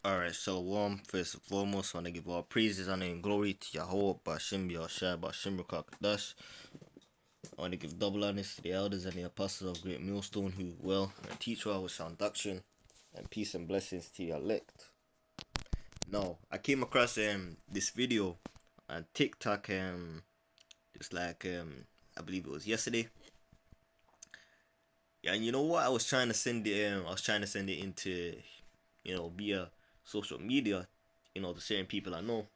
Alright, Shalom. First and foremost, I want to give all praises, honor, and glory to Yahweh, Bashim, Yahshai, Bashim, Rakakadash. I want to give double honors to the elders and the apostles of Great Millstone who well and teach well with sound doctrine, and peace and blessings to your elect. Now, I came across this video on TikTok just like I believe it was yesterday. Yeah, and you know what? I was trying to send it into via social media, to certain people I know,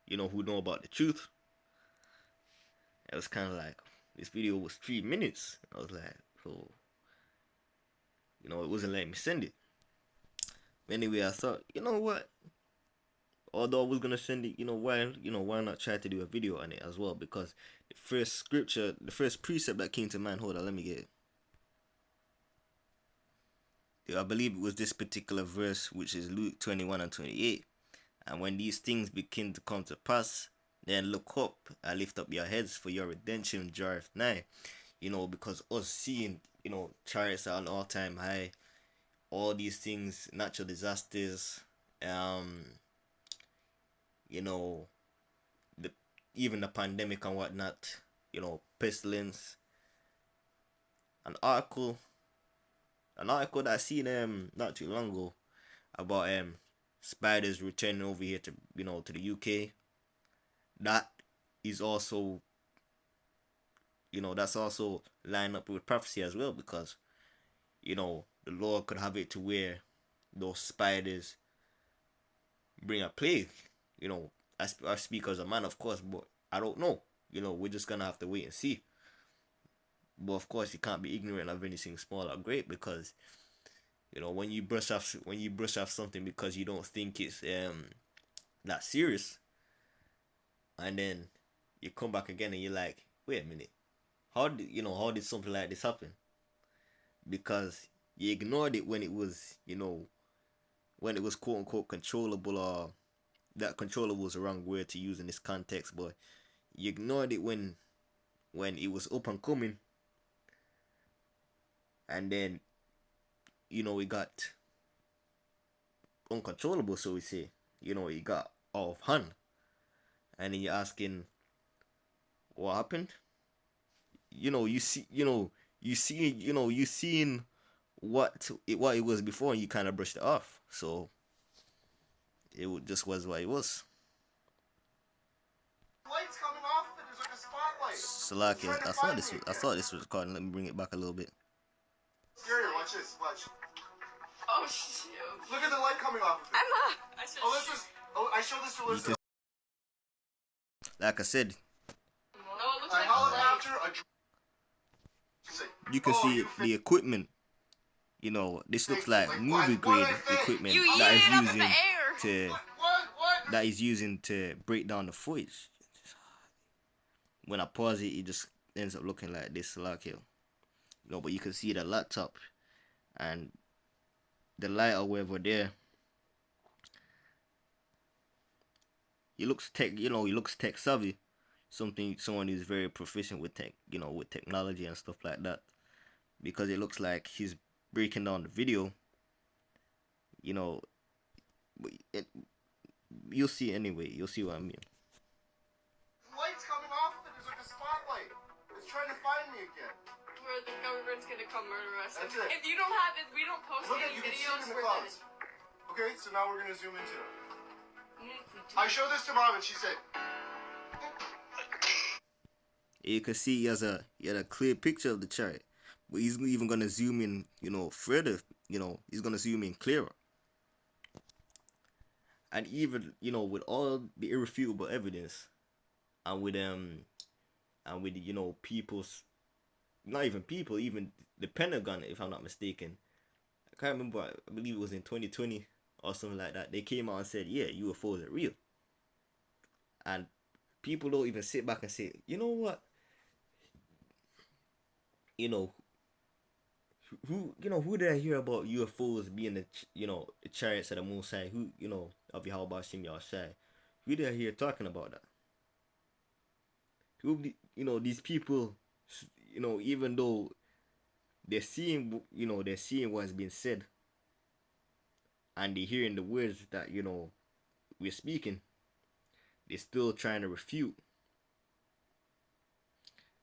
who know about the truth. It was kind of like, this video was 3 minutes. I was like, so, it wasn't letting me send it. Anyway, I thought, you know what? Although I was gonna send it, why not try to do a video on it as well? Because the first scripture, the first precept that came to mind, hold on, let me get it. I believe it was this particular verse, which is Luke 21 and 28. And when these things begin to come to pass, then look up and lift up your heads, for your redemption draweth nigh. Because us seeing, chariots are on all-time high, all these things, natural disasters, the even the pandemic and whatnot, pestilence. An article that I seen not too long ago about spiders returning over here to to the UK. That is also that's also lined up with prophecy as well, because the Lord could have it to where those spiders bring a plague. I speak as a man, of course, but I don't know. We're just gonna have to wait and see. But of course, you can't be ignorant of anything small or great, because when you brush off something because you don't think it's that serious, and then you come back again and you're like, wait a minute, how did something like this happen? Because you ignored it when it was quote unquote controllable, or that controllable was the wrong word to use in this context, but you ignored it when it was up and coming, and then it got uncontrollable, so we say, it got off hand, and then you're asking what happened. You seen what it was before, and you kind of brushed it off, so it just was what it was. Lights coming off, and there's like a spotlight. Salaki, I thought this was recording. Let me bring it back a little bit. Here, watch this. Watch. Oh shoot! Look at the light coming off of it. I showed this to Lisa. Like I said, Oh, it looks I like held a it light. after you can see the equipment. This looks like movie grade equipment that is using to break down the footage. When I pause it, it just ends up looking like this, Salaki. But you can see the laptop and the light or whatever there. He looks tech savvy. Someone who's very proficient with with technology and stuff like that. Because it looks like he's breaking down the video. You'll see anyway. You'll see what I mean. Lights coming off, and there's like a spotlight. It's trying to find me again. Where the government's gonna come murder us. That's it. If you don't have it, we don't post Look at any you can see it videos. in the We're clouds. dead. Okay, so now we're gonna zoom into it. I showed this to Mom, and she said, You can see he had a clear picture of the chariot, but he's even gonna zoom in, further. He's gonna zoom in clearer. And even with all the irrefutable evidence, and with people's, not even people, even the Pentagon, if I'm not mistaken, I can't remember. I believe it was in 2020 or something like that. They came out and said, yeah, UFOs are real. And people don't even sit back and say, you know what? Who did I hear about UFOs being the chariots of the Most High? Who of Yahweh Shim Yahshai? Who did I hear talking about that? Who these people? Even though they're seeing what's being said, and they hearing the words that we're speaking, they're still trying to refute.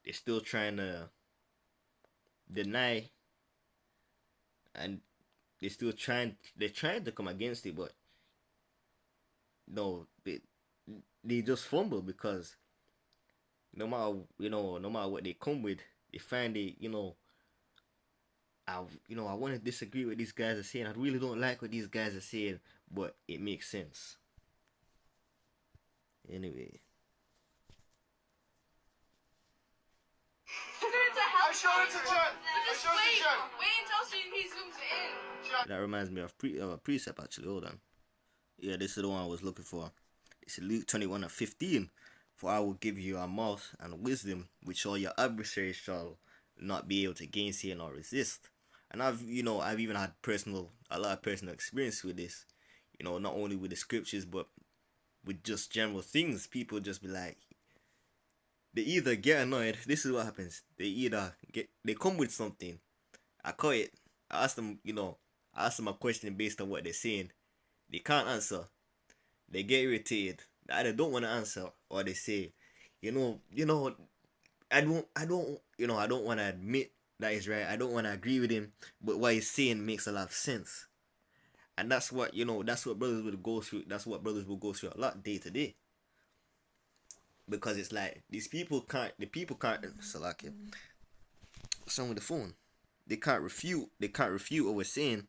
They're still trying to deny, and they're trying to come against it, but no, they just fumble because no matter what they come with, they find it, I want to disagree with these guys are saying. I really don't like what these guys are saying, but it makes sense. Anyway, I showed it to Jen. I Just showed it wait. to Jen. Wait until he zooms in. Jen. that reminds me of a precept actually. Hold on. Yeah, this is the one I was looking for. It's Luke 21:15. For I will give you a mouth and wisdom, which all your adversaries shall not be able to gainsay nor resist. And I've even had a lot of personal experience with this. Not only with the scriptures, but with just general things. People just be like, they either get annoyed. This is what happens. They come with something. I call it. I ask them, I ask them a question based on what they're saying. They can't answer. They get irritated. They either don't want to answer, or they say, I don't want to admit that he's right. I don't want to agree with him, but what he's saying makes a lot of sense. And that's what brothers will go through. That's what brothers will go through a lot day to day. Because it's like the people can't Salakia. What's wrong with the phone? They can't refute what we're saying,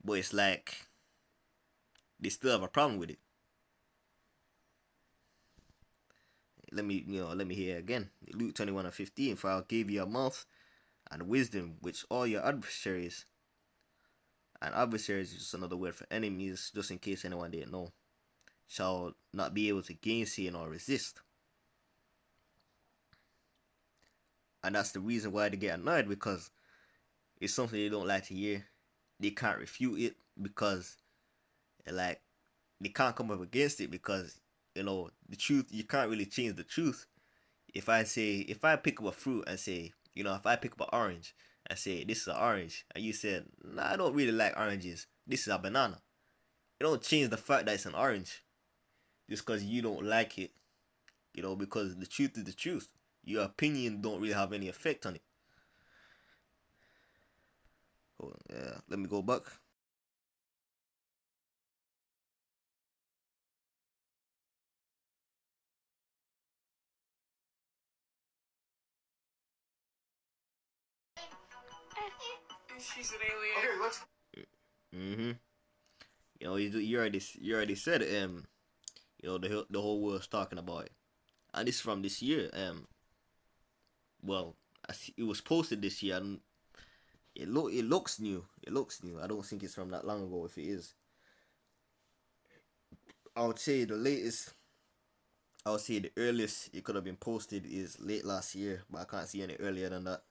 but it's like they still have a problem with it. Let me hear it again. Luke 21:15. For I'll give you a mouth and wisdom, which all your adversaries, and adversaries is just another word for enemies, just in case anyone didn't know, shall not be able to gainsay or resist. And that's the reason why they get annoyed, because it's something they don't like to hear. They can't refute it because, like, they can't come up against it because, the truth, you can't really change the truth. If I pick up a fruit and say, if I pick up an orange and say, this is an orange, and you said, nah, I don't really like oranges, this is a banana. You don't change the fact that it's an orange just because you don't like it, because the truth is the truth. Your opinion don't really have any effect on it. Hold on, yeah, let me go back. She's an alien. Okay, let's. Mm-hmm. You already said it. The whole world's talking about it, and this from this year. Well, it was posted this year, and it looks new. It looks new. I don't think it's from that long ago. If it is, I would say the latest. I would say the earliest it could have been posted is late last year, but I can't see any earlier than that.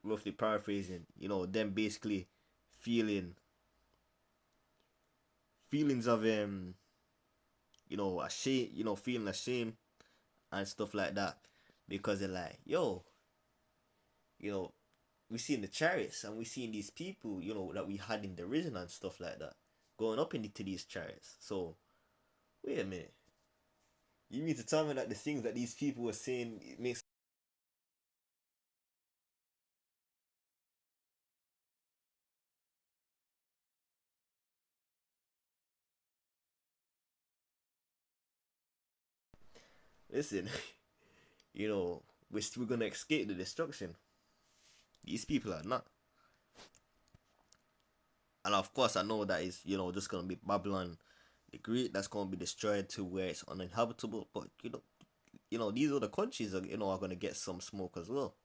Roughly paraphrasing, them basically feeling feelings of ashamed, feeling ashamed and stuff like that, because they're like, yo, you know, we seen the chariots and we seen these people, that we had in the risen and stuff like that, going up into these chariots. So wait a minute, you mean to tell me that the things that these people were saying, it makes. Listen, we're gonna escape the destruction. These people are not. And of course, I know that is just gonna be Babylon the Great that's gonna be destroyed to where it's uninhabitable. But these other countries are gonna get some smoke as well.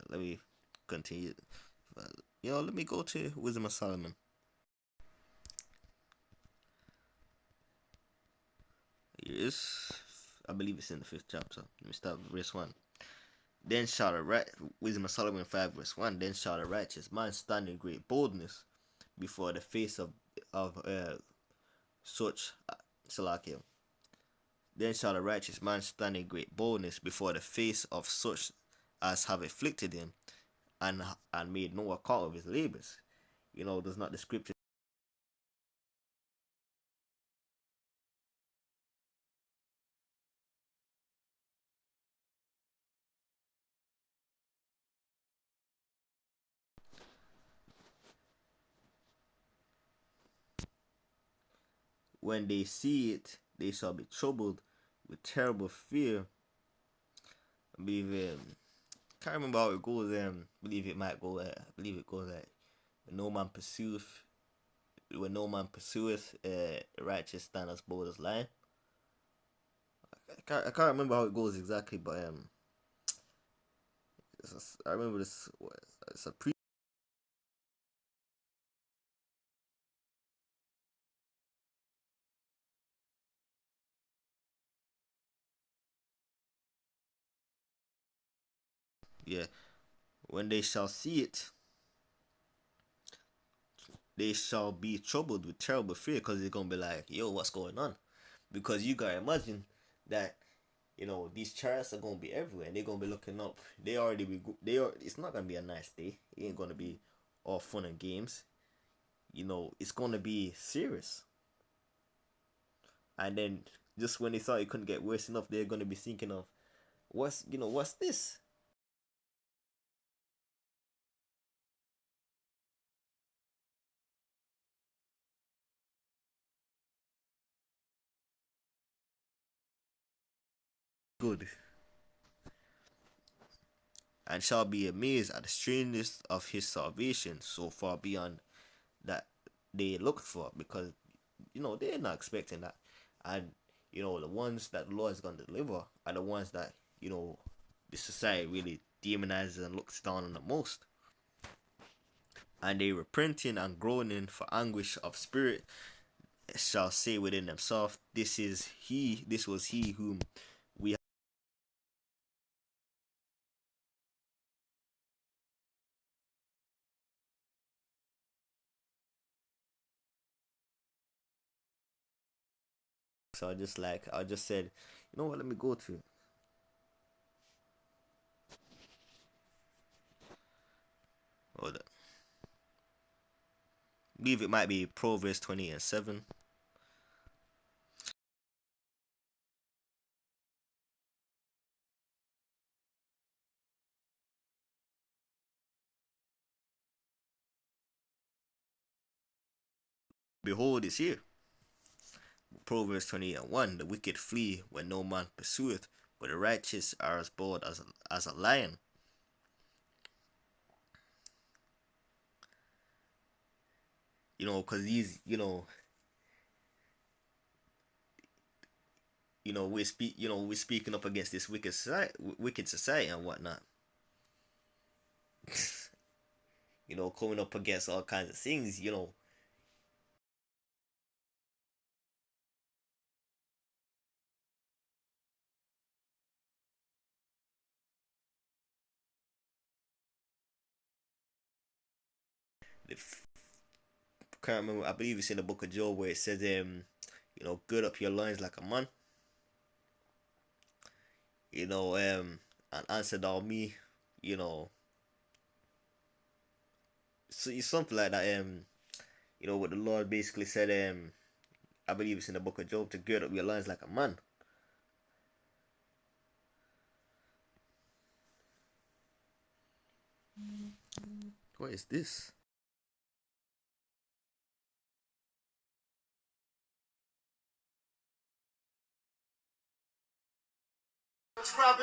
Let me continue. Let me go to Wisdom of Solomon. Here is, I believe it's in the 5th chapter. Let me start with verse 1. Then shall the right Wisdom of Solomon 5 verse 1. Then shall the righteous man stand in great boldness before the face of such Salakia. Then shall the righteous man stand in great boldness before the face of such as have afflicted him, and made no account of his labors. Does not the scripture when they see it, they shall be troubled with terrible fear. I believe can't remember how it goes. Believe it might go. I believe it goes like when no man pursueth, righteous stand as bold as lion. I can't remember how it goes exactly, but I remember this. It's a pre. Yeah, when they shall see it, they shall be troubled with terrible fear, because they're gonna be like, "Yo, what's going on?" Because you gotta imagine that these chariots are gonna be everywhere, and they're gonna be looking up. They already be they are. It's not gonna be a nice day. It ain't gonna be all fun and games. It's gonna be serious. And then just when they thought it couldn't get worse enough, they're gonna be thinking of what's this? Good. And shall be amazed at the strangeness of his salvation, so far beyond that they looked for, because they're not expecting that. And the ones that the Lord is gonna deliver are the ones that the society really demonizes and looks down on the most. And they repenting and groaning for anguish of spirit shall say within themselves, this was he whom we. So I just said, what, let me go to it. Hold up. I believe it might be Proverbs 20:7. Behold, it's here. Proverbs 20:1. The wicked flee when no man pursueth, but the righteous are as bold as a lion. Because these, we're speaking up against this wicked society and whatnot. Coming up against all kinds of things. The Can't remember. I believe it's in the book of Job where it says, gird up your loins like a man. And answer thou me. You know, so it's something like that. What the Lord basically said. I believe it's in the book of Job to gird up your loins like a man. What is this? Let's crop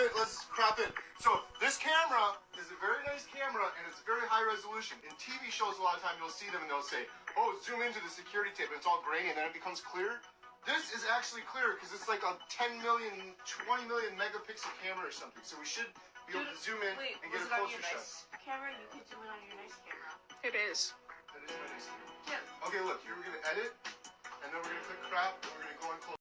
it. So this camera is a very nice camera, and it's very high resolution. In TV shows, a lot of time you'll see them and they'll say, "Oh, zoom into the security tape," and it's all grainy, and then it becomes clear. This is actually clear because it's like a 10 million, 20 million megapixel camera or something. So we should be able to zoom in and get a closer shot. Camera, you can zoom in on your nice camera. It is. That is my nice camera. Yeah. Okay, look, here we're gonna edit, and then we're gonna click crop, and we're gonna go in close.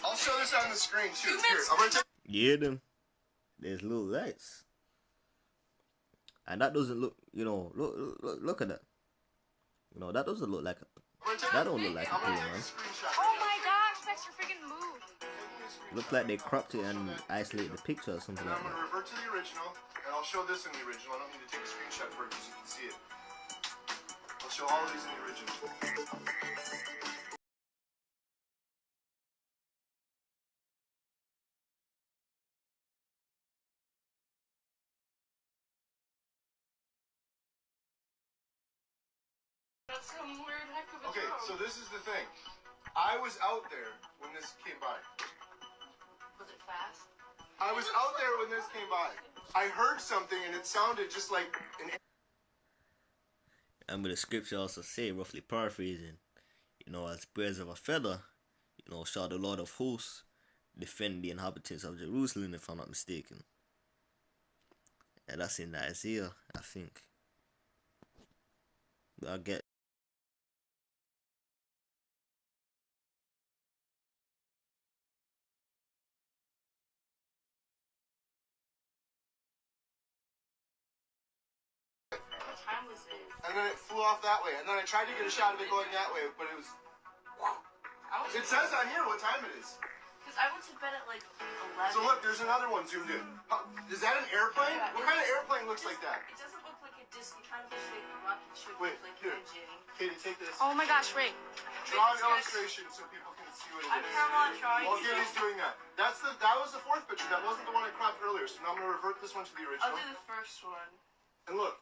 I'll show this on the screen too. Here, I'm gonna take. Yeah, them. There's little lights, and that doesn't look. Look at that. That doesn't look like a. That don't look like a pillow, man. Oh my gosh, that's your freaking move. Look like they cropped it and isolated the picture or something And like I'm gonna that. revert to the original, and I'll show this in the original. I don't need to take a screenshot for it because you can see it. I'll show all of these in the original. That's some weird heck of a Okay, joke. so this is the thing. I was out there when this came by. Was it fast? I was out there when this came by. I heard something and it sounded just like an. And with the scripture also say, roughly paraphrasing, as birds of a feather, shall the Lord of hosts defend the inhabitants of Jerusalem, if I'm not mistaken. And that's in Isaiah, I think. I get. What time was it? And then it flew off that way. And then I tried to get a shot of it going that way, but it was. It says on here what time it is. Because I went to bed at like 11. So look, there's another one zoomed in. Is that an airplane? Yeah, What kind of airplane looks like that? It doesn't look like a disc. It kind of looks like a rocket ship Wait, with like here. an engine. Katie, take this. Oh my gosh, wait. Draw an illustration so people can see what it I'm is. Grandma drawing. Well, Katie's doing that. That was the fourth picture. That wasn't the one I cropped earlier. So now I'm gonna revert this one to the I'll original. do the first one. And look.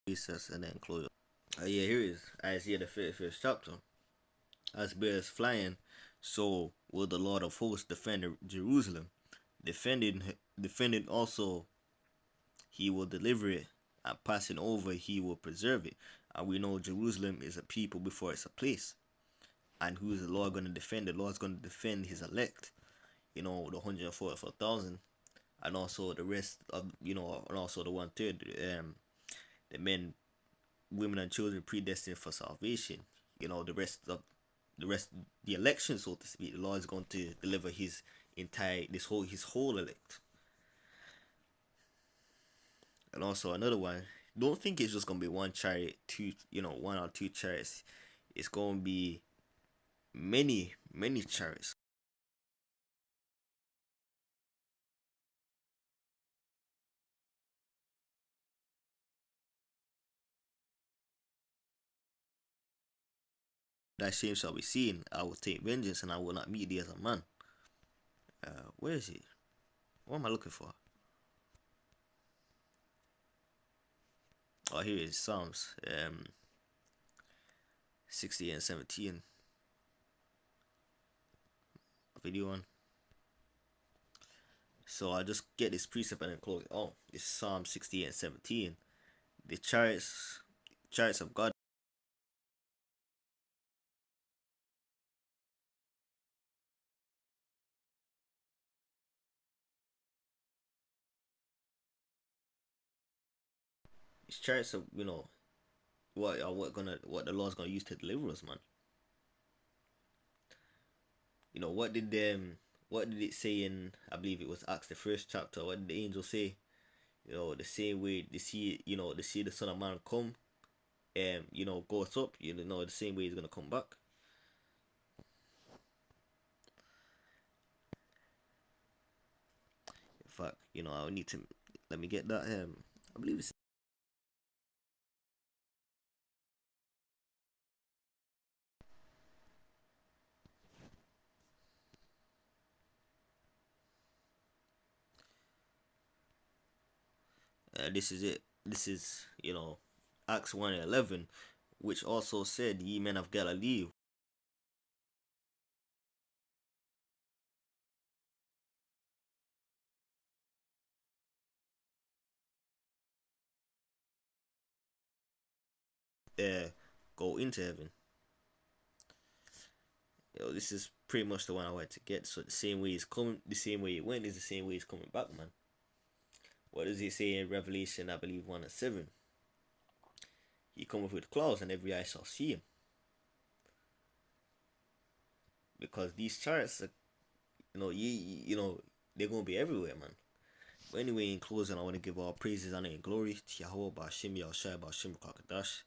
Jesus and then close. Yeah, here is Isaiah the 51st chapter. As birds flying, so will the Lord of hosts defend Jerusalem. Defending also, he will deliver it, and passing over, he will preserve it. And we know Jerusalem is a people before it's a place. And who is the Lord going to defend? The Lord's going to defend his elect. The 144,000, and also the rest of and also the 1/3, the men, women, and children predestined for salvation. The election, so to speak. The Lord is going to deliver his whole elect. And also another one. Don't think it's just gonna be one chariot, one or two chariots. It's gonna be many chariots. That shame shall be seen. I will take vengeance, and I will not meet thee as a man. Where is he? What am I looking for? Oh, here is Psalms 60 and 17. Video one. So I just get this precept and then close it. Oh, it's Psalm 60 and 17. The chariots of God. These chariots of what the Lord's gonna use to deliver us, man. What did it say in, I believe it was Acts the first chapter? What did the angel say? The same way they see the Son of Man come, goes up. The same way he's gonna come back. In fact, I need to let me get that. I believe it's. This is it. This is Acts 1:11, which also said, "Ye men of Galilee, go into heaven." This is pretty much the one I wanted to get. So the same way he's coming, the same way he went is the same way he's coming back, man. What does he say in Revelation, I believe 1:7? He cometh with clouds, and every eye shall see him. Because these chariots, are, they're gonna be everywhere, man. But anyway, in closing, I want to give all praises, honor, and glory to Yahweh, Bashim, Yahushua, Bashim, Kakadash.